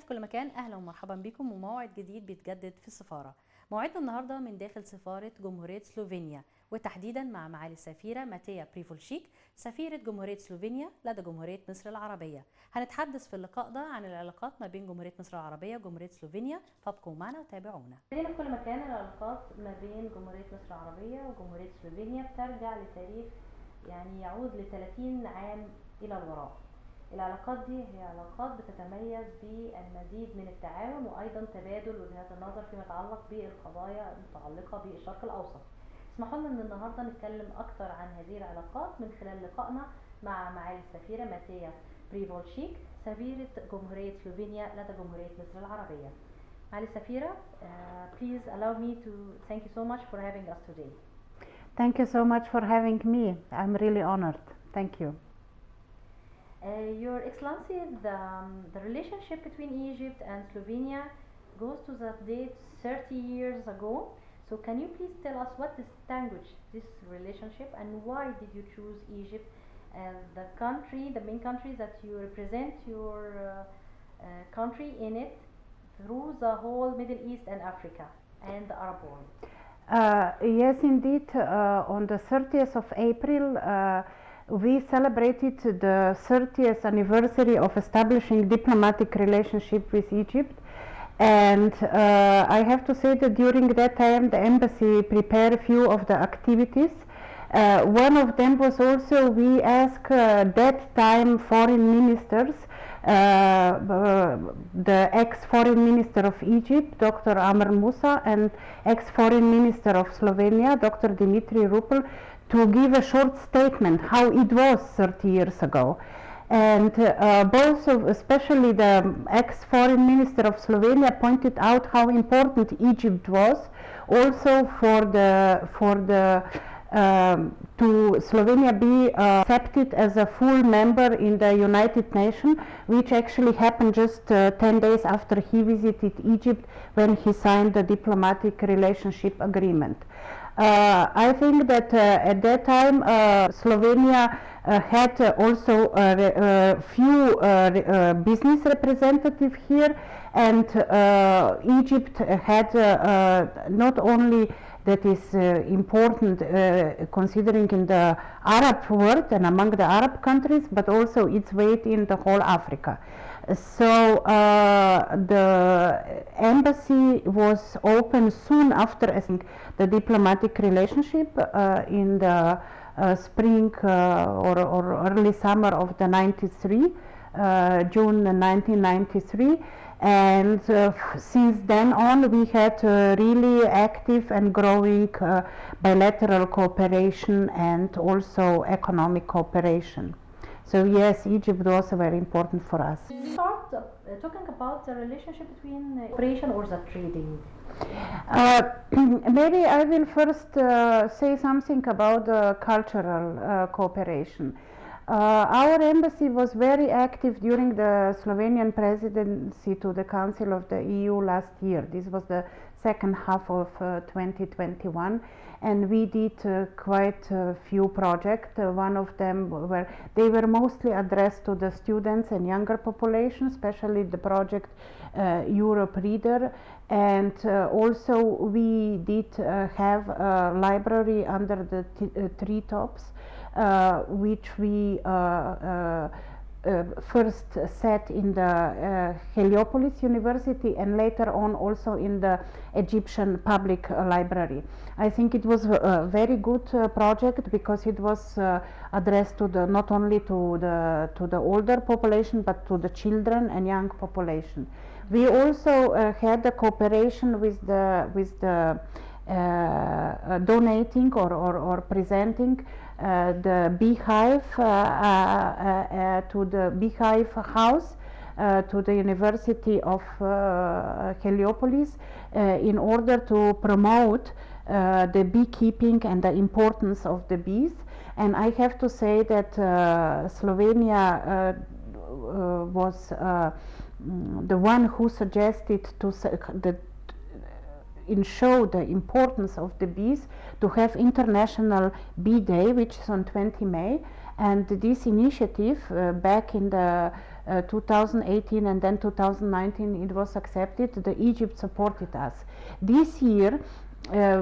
في كل مكان، اهلا ومرحبا بكم وموعد جديد بيتجدد في السفارة. موعدنا النهارده من داخل سفارة جمهورية سلوفينيا، وتحديدا مع معالي السفيرة ماتيا بريفولشيك سفيرة جمهورية سلوفينيا لدى جمهورية مصر العربية. هنتحدث في اللقاء ده عن العلاقات ما بين جمهورية مصر العربية وجمهورية سلوفينيا، فابقوا معنا وتابعونا. في كل مكان العلاقات ما بين جمهورية مصر العربية وجمهورية سلوفينيا بترجع لتاريخ يعود ل 30 عام إلى الوراء. العلاقات دي هي علاقات بتتميز بالمزيد من التعاون وأيضا تبادل وجهات النظر فيما يتعلق بالقضايا المتعلقة بالشرق الأوسط. اسمحوا لنا ان النهارده نتكلم أكثر عن هذه العلاقات من خلال لقائنا مع معالي السفيرة ماتيا بريفولشيك سفيرة جمهورية سلوفينيا لدى جمهورية مصر العربية. معالي السفيرة, please allow me to thank you so much for having us today. Thank you so much for having me. I'm really honored. Thank you. Your Excellency, the relationship between Egypt and Slovenia goes to the date 30 years ago. So can you please tell us what distinguished this relationship and why did you choose Egypt as the main country that you represent your country in it through the whole Middle East and Africa and the Arab world? Yes, indeed. On the 30th of April, we celebrated the 30th anniversary of establishing diplomatic relationship with Egypt, and I have to say that during that time the embassy prepared a few of the activities. One of them was also we asked that time foreign ministers, the ex-foreign minister of Egypt, Dr. Amr Musa, and ex-foreign minister of Slovenia, Dr. Dimitri Rupel, to give a short statement how it was 30 years ago. And both of, especially the ex-foreign minister of Slovenia, pointed out how important Egypt was also to Slovenia be accepted as a full member in the United Nations, which actually happened just 10 days after he visited Egypt when he signed the diplomatic relationship agreement. I think that at that time Slovenia had also a few business representatives here, and Egypt had not only that is important considering in the Arab world and among the Arab countries, but also its weight in the whole Africa. So the embassy was open soon after the diplomatic relationship in the spring or early summer of the 93, June 1993. And since then on we had really active and growing bilateral cooperation and also economic cooperation. So yes, Egypt was very important for us. Start talking about the relationship between cooperation or the trading. Maybe I will first say something about the cultural cooperation. Our embassy was very active during the Slovenian presidency to the Council of the EU last year. This was the second half of 2021, and we did quite a few projects. One of them they were mostly addressed to the students and younger population, especially the project Europe Reader, and also we did have a library under the treetops, which we first set in the Heliopolis University and later on also in the Egyptian Public Library. I think it was a very good project because it was addressed to not only to the older population but to the children and young population. We also had a cooperation with the donating or presenting the beehive to the beehive house to the University of Heliopolis in order to promote the beekeeping and the importance of the bees. And I have to say that Slovenia was the one who suggested show the importance of the bees to have International Bee Day, which is on 20 May, and this initiative back in the 2018 and then 2019 it was accepted. Egypt supported us. This year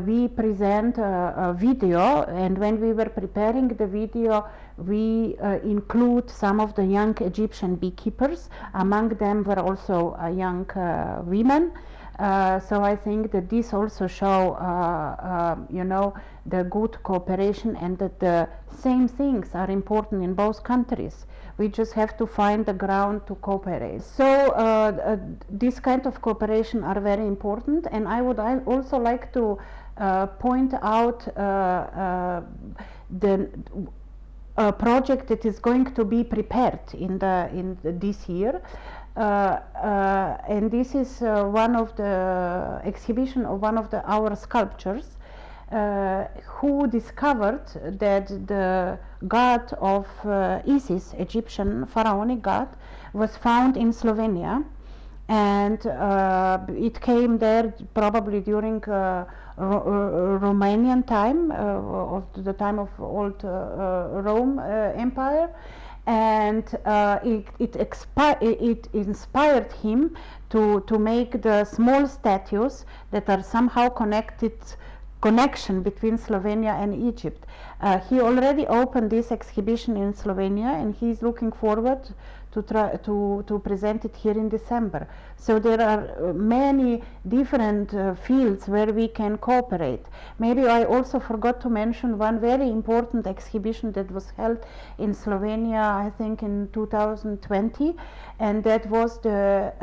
we present a video, and when we were preparing the video we include some of the young Egyptian beekeepers. Among them were also young women. So I think that this also show the good cooperation, and that the same things are important in both countries. We just have to find the ground to cooperate. So this kind of cooperation are very important, and I would also like to point out the project that is going to be prepared in this year. And this is one of the exhibition of one of our sculptures who discovered that the god of Isis, Egyptian pharaonic god, was found in Slovenia, and it came there probably during Romanian time, of the time of old Rome Empire. And it inspired him to make the small statues that are somehow connection between Slovenia and Egypt. He already opened this exhibition in Slovenia, and he is looking forward to present it here in December. So there are many different fields where we can cooperate. Maybe I also forgot to mention one very important exhibition that was held in Slovenia, I think in 2020, and that was the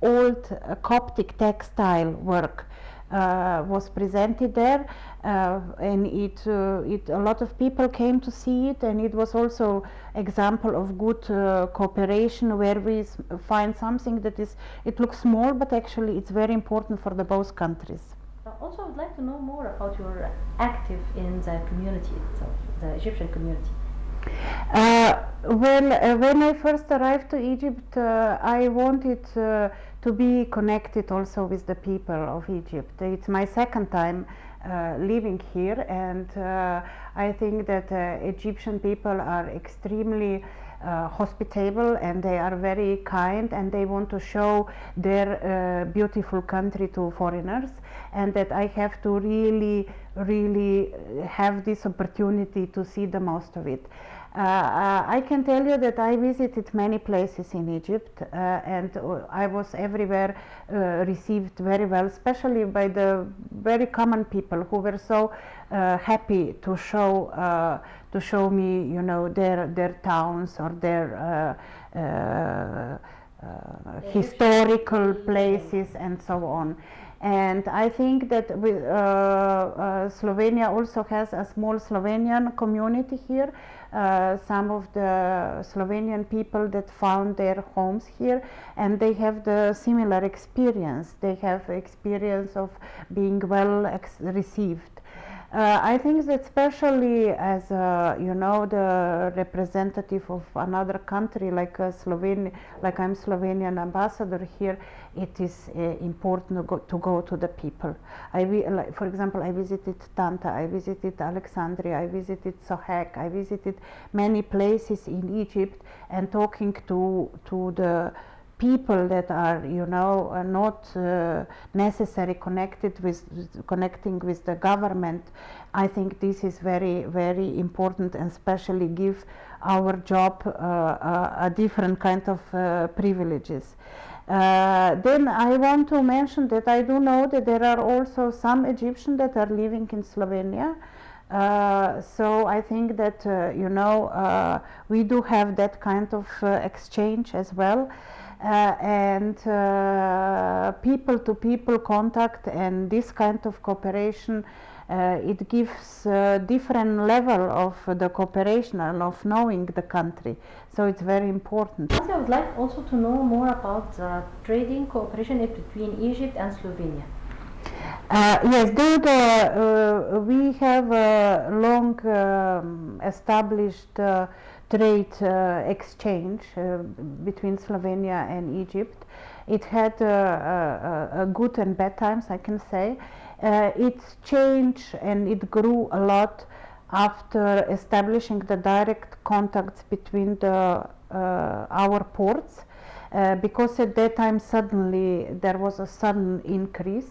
old Coptic textile work. Was presented there, and a lot of people came to see it, and it was also example of good cooperation, where we find something that it looks small, but actually it's very important for the both countries. Also, I would like to know more about your active in the community itself, the Egyptian community. When I first arrived to Egypt, I wanted to be connected also with the people of Egypt. It's my second time living here, and I think that Egyptian people are extremely hospitable, and they are very kind, and they want to show their beautiful country to foreigners, and that I have to really have this opportunity to see the most of it. I can tell you that I visited many places in Egypt, and I was everywhere received very well, especially by the very common people who were so happy to show me, their towns or their historical places and so on. And I think that Slovenia also has a small Slovenian community here. Some of the Slovenian people that found their homes here, and they have the similar experience. They have experience of being well received. I think that especially as the representative of another country like Slovenia, like I'm Slovenian ambassador here, it is important to go to the people. For example, I visited Tanta, I visited Alexandria, I visited Sohag, I visited many places in Egypt, and talking to the people that are not necessarily connecting with the government. I think this is very, very important, and especially give our job a different kind of privileges. Then I want to mention that I do know that there are also some Egyptians that are living in Slovenia. So I think that we do have that kind of exchange as well. And people-to-people contact and this kind of cooperation, it gives different level of the cooperation and of knowing the country. So it's very important. I would like also to know more about the trading cooperation between Egypt and Slovenia. Yes, we have a long established trade exchange between Slovenia and Egypt. It had a good and bad times, I can say. It changed and it grew a lot after establishing the direct contacts between the our ports, because at that time suddenly there was a sudden increase.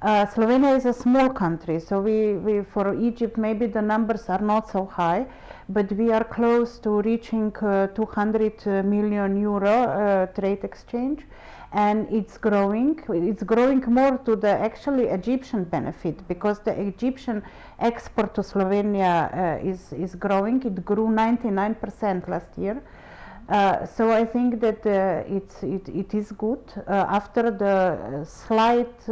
Slovenia is a small country, so we for Egypt maybe the numbers are not so high, but we are close to reaching 200 million euro trade exchange, and it's growing. It's growing more to the actually Egyptian benefit, because the Egyptian export to Slovenia is growing. It grew 99% last year. So I think that it is good. After the slight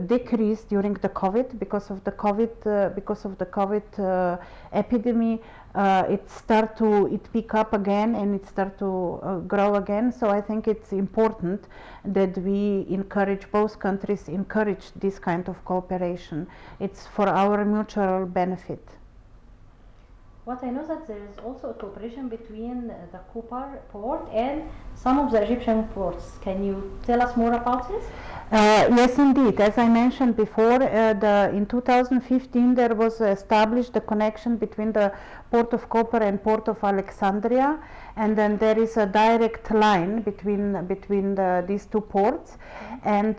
decrease during the COVID, because of the COVID epidemic, it pick up again, and it start to grow again. So I think it's important that we encourage, both countries encourage this kind of cooperation. It's for our mutual benefit. What I know that there is also a cooperation between the Koper port and some of the Egyptian ports. Can you tell us more about this? Yes, indeed. As I mentioned before, in 2015 there was established the connection between the Port of Koper and Port of Alexandria, and then there is a direct line between these two ports. And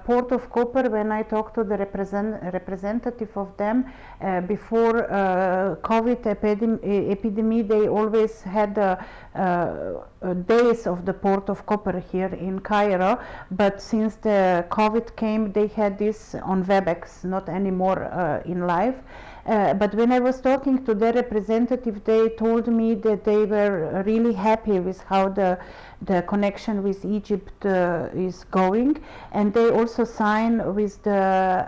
Port of Koper, when I talked to the representative of them before COVID epidemic, they always had days of the Port of Koper here in Cairo, but since the COVID came, they had this on WebEx, not anymore in live. But when I was talking to their representative, they told me that they were really happy with how the connection with Egypt is going, and they also signed with the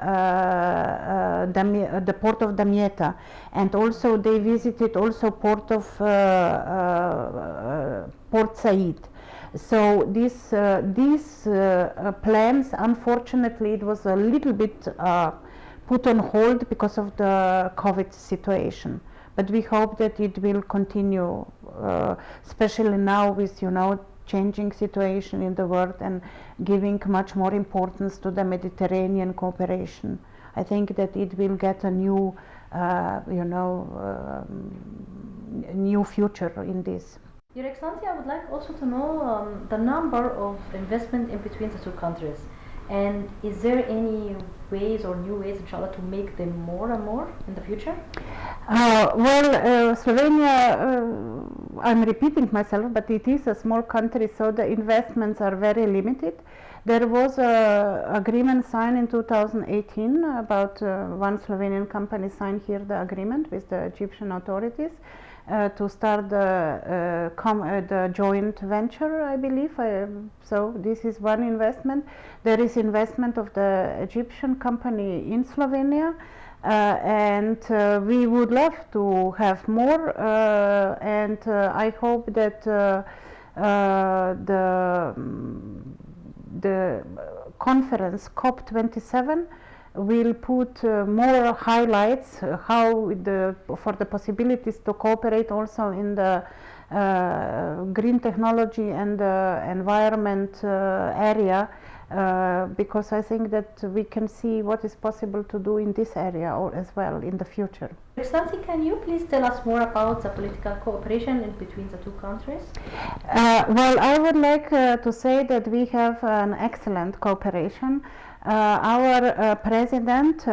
port of Damietta, and also they visited also port of Port Said. So these plans, unfortunately, it was a little bit put on hold because of the COVID situation. But we hope that it will continue, especially now with, changing situation in the world and giving much more importance to the Mediterranean cooperation. I think that it will get a new, new future in this. Your Excellency, I would like also to know the number of investment in between the two countries. And is there any ways or new ways, inshallah, to make them more and more in the future? Slovenia, I'm repeating myself, but it is a small country, so the investments are very limited. There was an agreement signed in 2018 about one Slovenian company signed here the agreement with the Egyptian authorities to start the joint venture, I believe. So this is one investment. There is investment of the Egyptian company in Slovenia, and we would love to have more, and I hope that the conference COP27 will put more highlights for the possibilities to cooperate also in the green technology and environment area, because I think that we can see what is possible to do in this area as well in the future. Excellency, can you please tell us more about the political cooperation in between the two countries? Well, I would like to say that we have an excellent cooperation. Our President,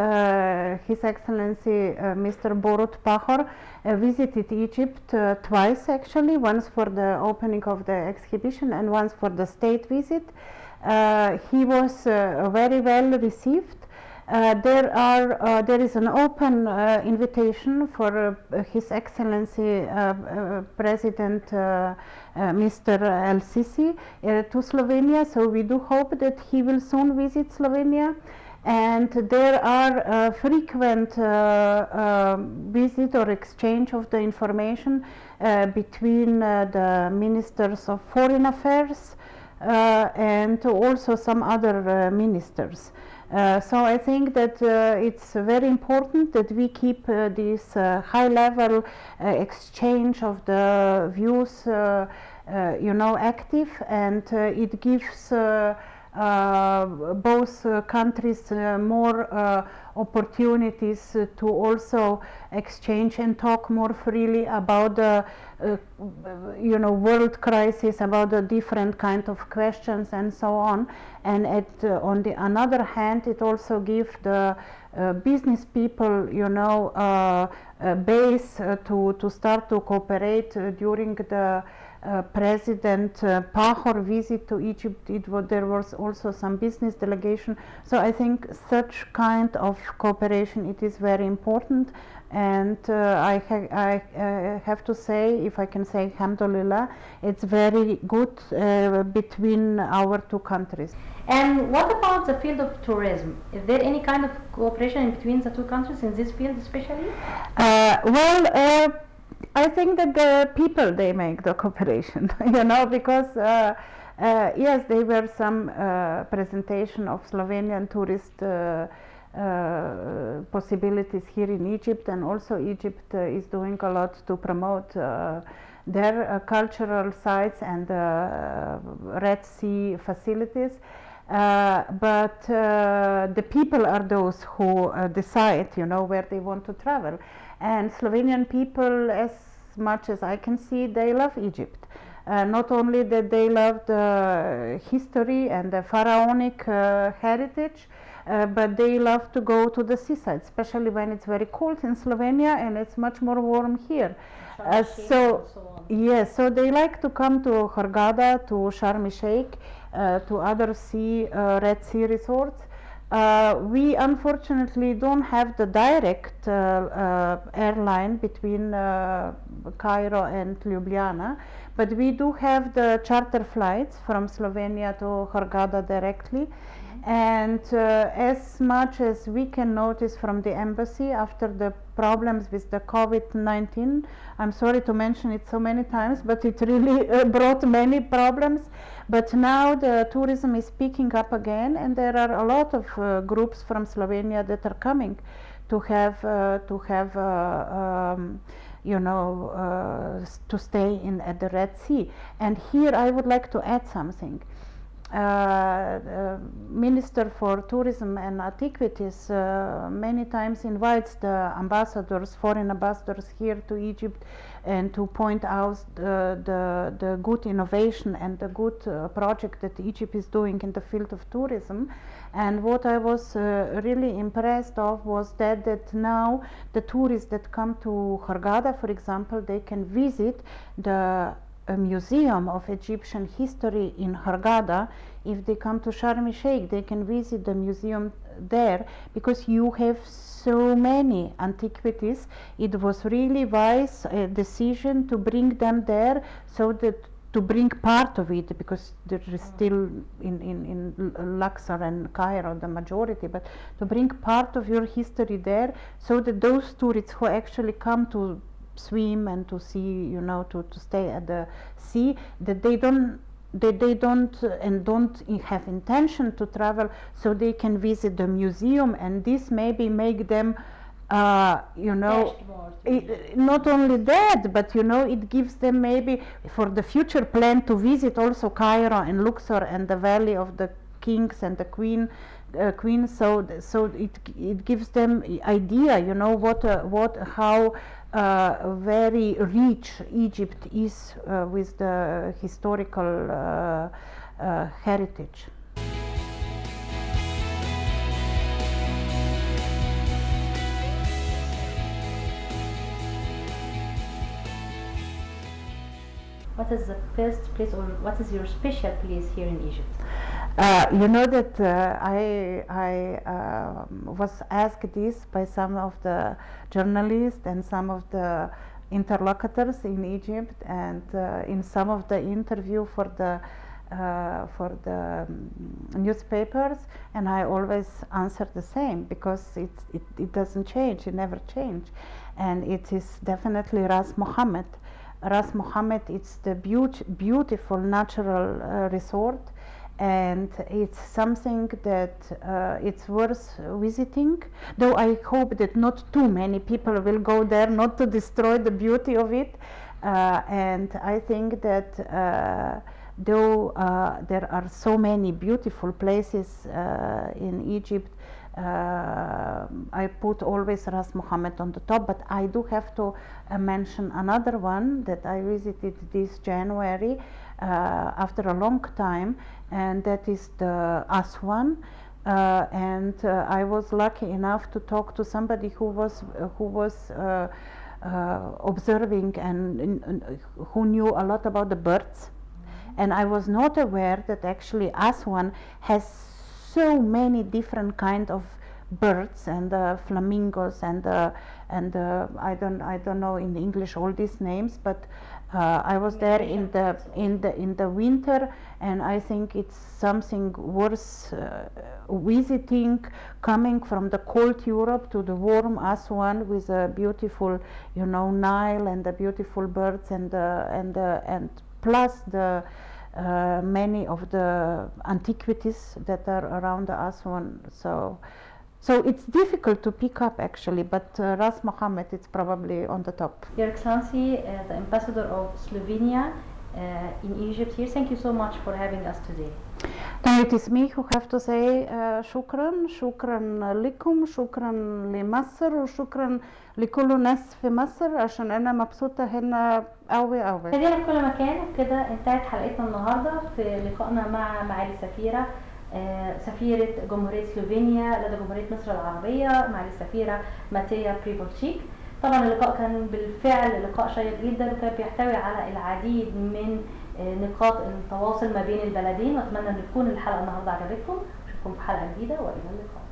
His Excellency Mr. Borut Pahor, visited Egypt twice actually, once for the opening of the exhibition and once for the state visit. He was very well received. There is an open invitation for His Excellency President Mr. El-Sisi to Slovenia, so we do hope that he will soon visit Slovenia. And there are frequent visit or exchange of the information between the Ministers of Foreign Affairs and also some other ministers. So I think that it's very important that we keep this high level exchange of the views active, and it gives both countries more opportunities to also exchange and talk more freely about the world crisis, about the different kind of questions and so on. And on the another hand, it also gives the business people base to start to cooperate. During the President Pahor visit to Egypt, there was also some business delegation. So I think such kind of cooperation, it is very important. And I have to say, if I can say, alhamdulillah, it's very good between our two countries. And what about the field of tourism? Is there any kind of cooperation between the two countries in this field especially? I think that the people, they make the cooperation, because yes, there were some presentation of Slovenian tourist possibilities here in Egypt, and also Egypt is doing a lot to promote their cultural sites and Red Sea facilities. But the people are those who decide, where they want to travel. And Slovenian people, as much as I can see, they love Egypt. Not only that they love the history and the pharaonic heritage, but they love to go to the seaside, especially when it's very cold in Slovenia and it's much more warm here. So they like to come to Hurghada, to Sharm el-Sheikh, to other Red Sea resorts. We unfortunately don't have the direct airline between Cairo and Ljubljana, but we do have the charter flights from Slovenia to Hurghada directly. And as much as we can notice from the embassy after the problems with the COVID-19, I'm sorry to mention it so many times, but it really brought many problems. But now the tourism is picking up again, and there are a lot of groups from Slovenia that are coming to have to stay at the Red Sea. And here I would like to add something. Minister for Tourism and Antiquities many times invites the ambassadors, foreign ambassadors here to Egypt, and to point out the good innovation and the good project that Egypt is doing in the field of tourism. And what I was really impressed of was that now the tourists that come to Hurghada, for example, they can visit the a museum of Egyptian history in Hurghada. If they come to Sharm el-Sheikh, they can visit the museum there, because you have so many antiquities. It was really wise decision to bring them there, so that to bring part of it, because there is still in Luxor and Cairo the majority, but to bring part of your history there, so that those tourists who actually come to swim and to see, to stay at the sea, that they don't have intention to travel, so they can visit the museum, and this maybe make them not only that, but it gives them maybe for the future plan to visit also Cairo and Luxor and the Valley of the Kings and the Queen. So it gives them idea, how very rich Egypt is with the historical heritage. What is the best place, or what is your special place here in Egypt? That I was asked this by some of the journalists and some of the interlocutors in Egypt, and in some of the interview for the newspapers, and I always answer the same, because it doesn't change, it never change, and it is definitely Ras Mohammed. Ras Mohammed, it's the beautiful natural resort, and it's something that it's worth visiting, though I hope that not too many people will go there, not to destroy the beauty of it. And I think that though there are so many beautiful places in Egypt, I put always Ras Mohammed on the top, but I do have to mention another one that I visited this January after a long time, and that is the Aswan. And I was lucky enough to talk to somebody who was observing and who knew a lot about the birds. And I was not aware that actually Aswan has so many different kind of birds, and flamingos, and I don't know in English all these names, but I was there in the winter, and I think it's something worth visiting, coming from the cold Europe to the warm Aswan with a beautiful, Nile and the beautiful birds, and plus the many of the antiquities that are around the Aswan. So it's difficult to pick up actually, but Ras Mohammed is probably on the top. Your Excellency, the Ambassador of Slovenia in Egypt here, thank you so much for having us today. Now it is me who have to say شكرا لكم، شكرا لمصر، وشكرا لكل الناس في مصر، عشان أنا مبسوطة هنا أوي. خلينا في كل مكان. كده انتهت حلقتنا النهارده في لقائنا مع معالي السفيرة، سفيرة جمهورية سلوفينيا لدى جمهورية مصر العربية، معالي السفيرة ماتيا بريفولشيك. طبعا اللقاء كان بالفعل لقاء شيق جدا، وكان بيحتوي على العديد من نقاط التواصل ما بين البلدين، واتمنى ان تكون الحلقة النهارده عجبتكم. اشوفكم في حلقة جديدة، والى اللقاء.